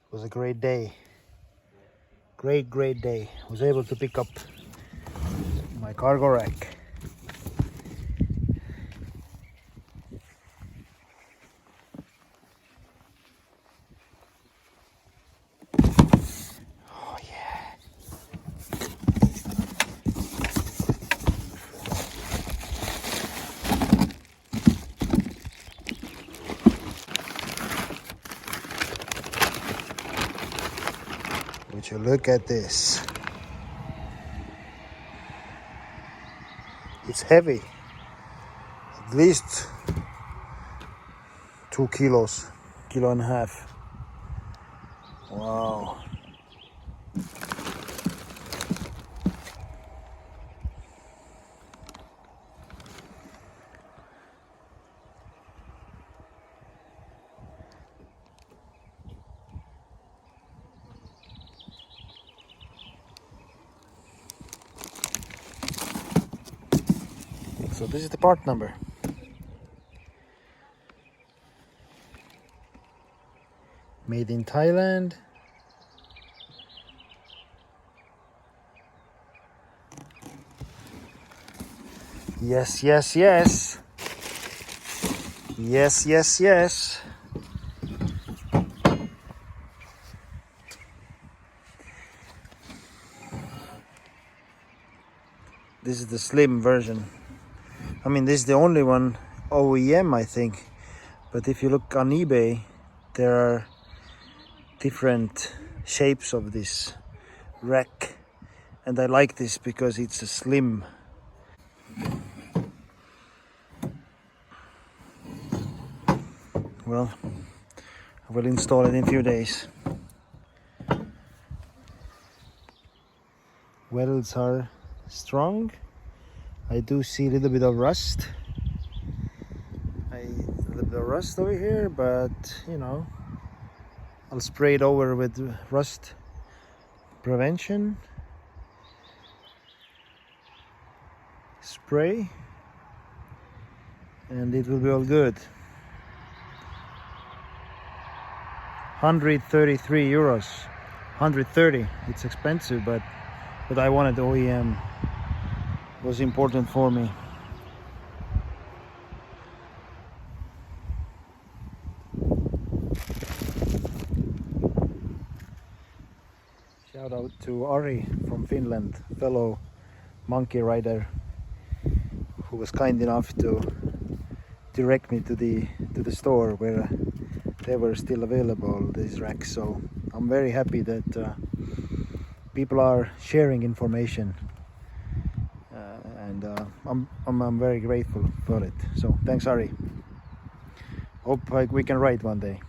It was a great day. Great day. I was able to pick up my cargo rack. Oh yeah. Would you look at this? It's heavy. At least 2 kilos, kilo and a half. Wow. So this is the part number. Made in Thailand. Yes. Yes. This is the slim version. I mean, this is the only one OEM, I think. But if you look on eBay, there are different shapes of this rack. And I like this because it's a slim. Well, I will install it in a few days. Welds are strong. I do see a little bit of rust. Over here, but you know, I'll spray it over with rust prevention spray, and it will be all good. 133 euros. 130. It's expensive, but I wanted OEM. It was important for me. Shout out to Ari from Finland, fellow monkey rider, who was kind enough to direct me to the store where they were still available, these racks. So I'm very happy that people are sharing information, and I'm very grateful for it. So thanks, Ari. Hope we can ride one day.